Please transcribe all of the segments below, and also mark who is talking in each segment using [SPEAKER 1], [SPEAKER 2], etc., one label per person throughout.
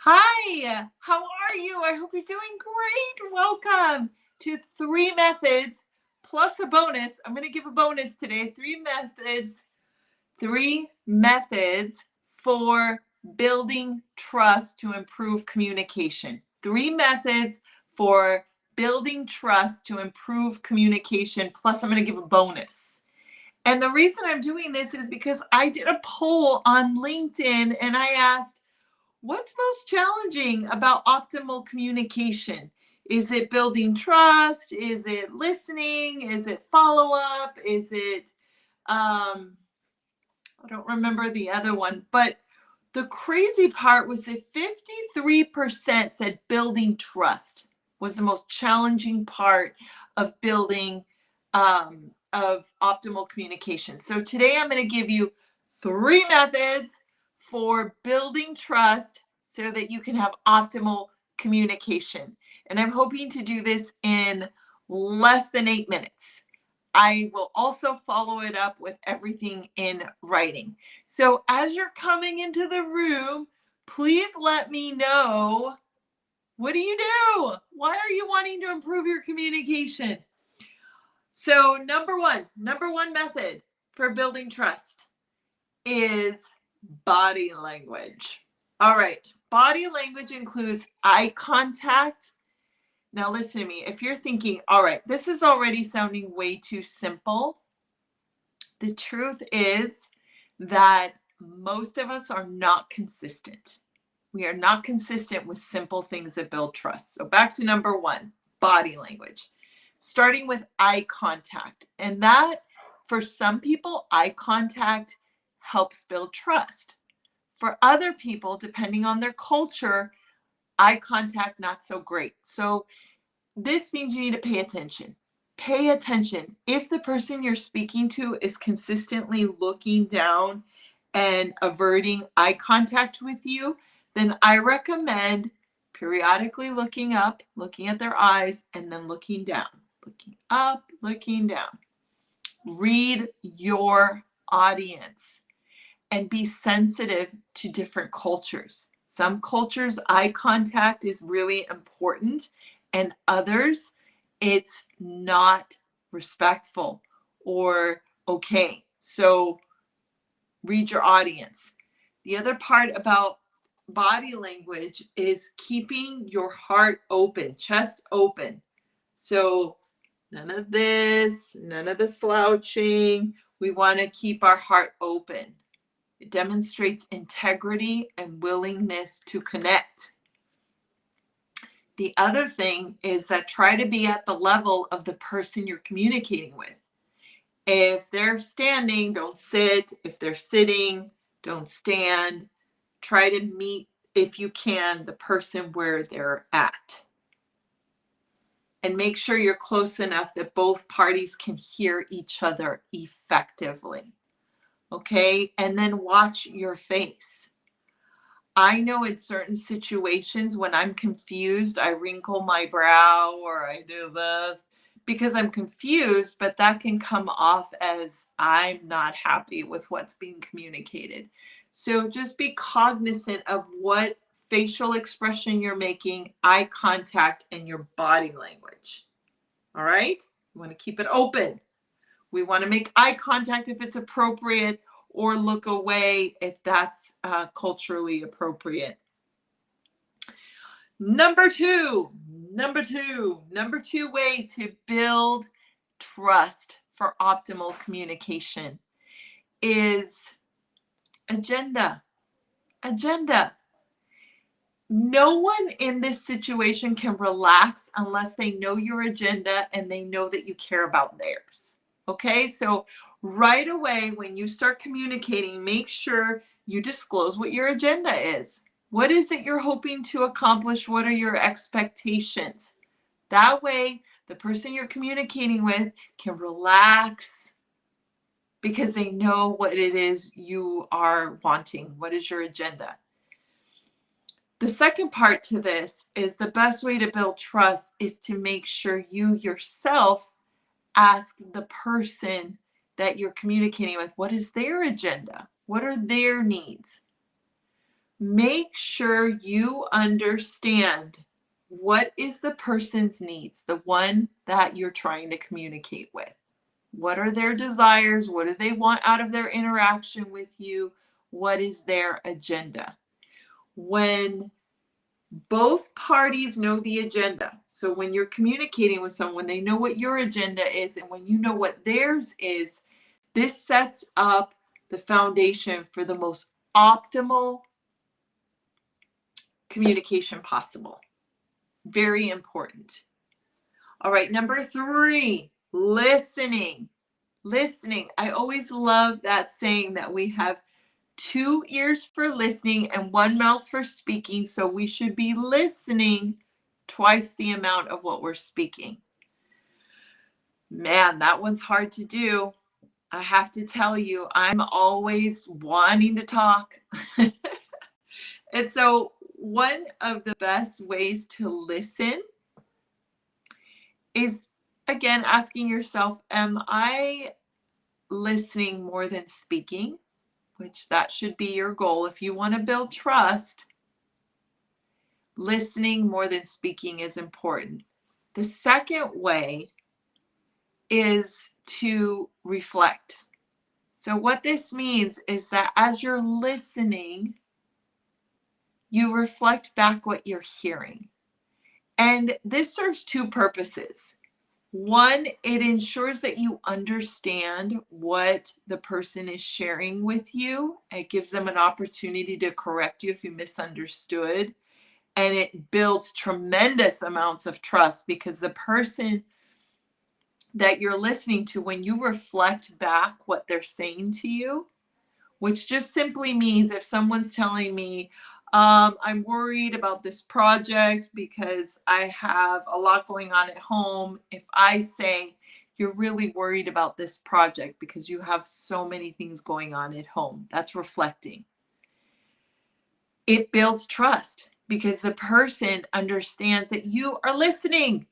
[SPEAKER 1] Hi, how are you? I hope you're doing great. Welcome to three methods plus a bonus. I'm going to give a bonus today. Three methods for building trust to improve communication. Three methods for building trust to improve communication. Plus, I'm going to give a bonus. And the reason I'm doing this is because I did a poll on LinkedIn and I asked, what's most challenging about optimal communication? Is it building trust? Is it listening? Is it follow up? Is it, I don't remember the other one, but the crazy part was that 53% said building trust was the most challenging part of building of optimal communication. So today I'm going to give you three methods for building trust so that you can have optimal communication. And I'm hoping to do this in less than 8 minutes. I will also follow it up with everything in writing. So as you're coming into the room, please let me know, what do you do? Why are you wanting to improve your communication? So number one method for building trust is body language. All right, body language includes eye contact. Now listen to me. If you're thinking, all right, this is already sounding way too simple, the truth is that most of us are not consistent. We are not consistent with simple things that build trust. So back to number one, body language, starting with eye contact. And that, for some people, eye contact helps build trust. For other people, depending on their culture, eye contact, not so great. So this means you need to pay attention. Pay attention. If the person you're speaking to is consistently looking down and averting eye contact with you, then I recommend periodically looking up, looking at their eyes, and then looking down. Looking up, looking down. Read your audience and be sensitive to different cultures. Some cultures, eye contact is really important, and others, it's not respectful or okay. So read your audience. The other part about body language is keeping your heart open, chest open. So none of this, none of the slouching. We want to keep our heart open. It demonstrates integrity and willingness to connect. The other thing is that try to be at the level of the person you're communicating with. If they're standing, don't sit. If they're sitting, don't stand. Try to meet, if you can, the person where they're at. And make sure you're close enough that both parties can hear each other effectively. Okay? And then watch your face. I know in certain situations when I'm confused, I wrinkle my brow or I do this because I'm confused, but that can come off as I'm not happy with what's being communicated. So just be cognizant of what facial expression you're making, eye contact, and your body language. All right? You want to keep it open. We want to make eye contact if it's appropriate, or look away if that's culturally appropriate. Number two way to build trust for optimal communication is agenda. No one in this situation can relax unless they know your agenda and they know that you care about theirs. Okay, so right away when you start communicating, make sure you disclose what your agenda is. What is it you're hoping to accomplish? What are your expectations? That way, the person you're communicating with can relax because they know what it is you are wanting. What is your agenda? The second part to this is the best way to build trust is to make sure you yourself ask the person that you're communicating with, what is their agenda? What are their needs? Make sure you understand what is the person's needs, the one that you're trying to communicate with. What are their desires? What do they want out of their interaction with you? What is their agenda? When both parties know the agenda, so when you're communicating with someone, they know what your agenda is, and when you know what theirs is, this sets up the foundation for the most optimal communication possible. Very important. All right, number 3, listening. Listening. I always love that saying that we have 2 ears for listening and 1 mouth for speaking, so we should be listening twice the amount of what we're speaking. Man, that one's hard to do. I have to tell you, I'm always wanting to talk. And so one of the best ways to listen is, again, asking yourself, am I listening more than speaking? Which that should be your goal. If you want to build trust, listening more than speaking is important. The second way is to reflect. So what this means is that as you're listening, you reflect back what you're hearing. And this serves 2 purposes. One, it ensures that you understand what the person is sharing with you. It gives them an opportunity to correct you if you misunderstood. And it builds tremendous amounts of trust because the person that you're listening to, when you reflect back what they're saying to you, which just simply means if someone's telling me, I'm worried about this project because I have a lot going on at home. If I say, you're really worried about this project because you have so many things going on at home, that's reflecting. It builds trust because the person understands that you are listening.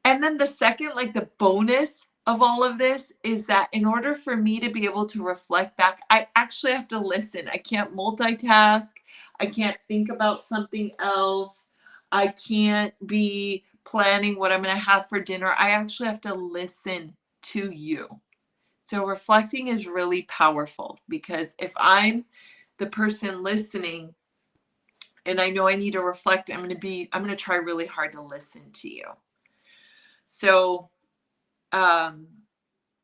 [SPEAKER 1] And then the second, like the bonus of all of this is that in order for me to be able to reflect back, I actually have to listen. I can't multitask. I can't think about something else. I can't be planning what I'm going to have for dinner. I actually have to listen to you. So reflecting is really powerful because if I'm the person listening and I know I need to reflect, I'm going to try really hard to listen to you. So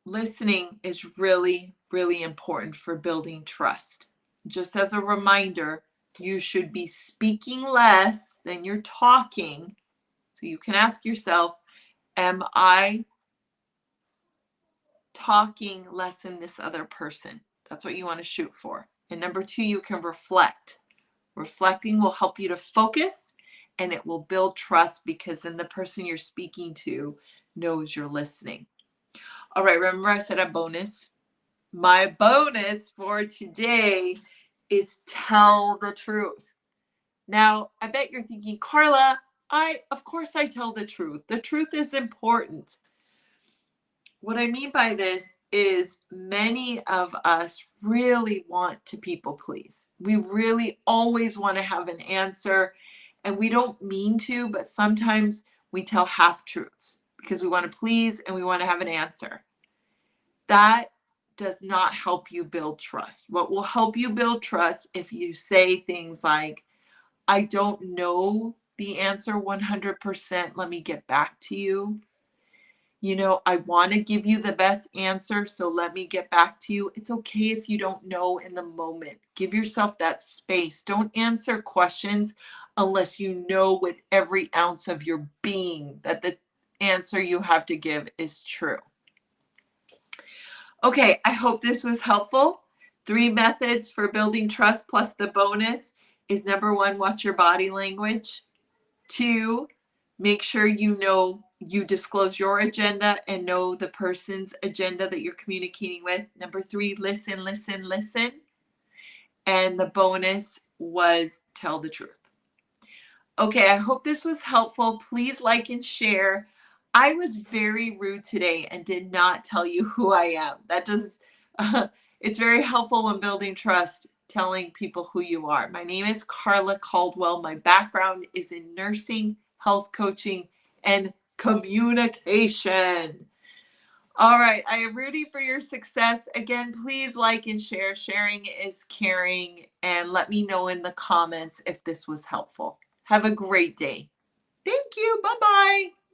[SPEAKER 1] listening is really, really important for building trust. Just as a reminder, you should be speaking less than you're talking. So you can ask yourself, am I talking less than this other person? That's what you want to shoot for. And number 2, you can reflect. Reflecting will help you to focus and it will build trust because then the person you're speaking to knows you're listening. All right, remember I said a bonus? My bonus for today is tell the truth. Now, I bet you're thinking, Carla, of course I tell the truth. The truth is important. What I mean by this is many of us really want to people please. We really always want to have an answer, and we don't mean to, but sometimes we tell half truths because we want to please and we want to have an answer. That does not help you build trust. What will help you build trust if you say things like, I don't know the answer 100%. Let me get back to you. I want to give you the best answer, so let me get back to you. It's okay if you don't know in the moment. Give yourself that space. Don't answer questions unless you know with every ounce of your being that the answer you have to give is true. Okay, I hope this was helpful. 3 methods for building trust plus the bonus is number 1, watch your body language. 2, make sure you disclose your agenda and know the person's agenda that you're communicating with. Number 3, listen, listen, listen. And the bonus was tell the truth. Okay, I hope this was helpful. Please like and share. I was very rude today and did not tell you who I am. It's very helpful when building trust telling people who you are. My name is Carla Caldwell. My background is in nursing, health coaching, and communication. All right. I am rooting for your success. Again, please like and share. Sharing is caring. And let me know in the comments if this was helpful. Have a great day. Thank you. Bye bye.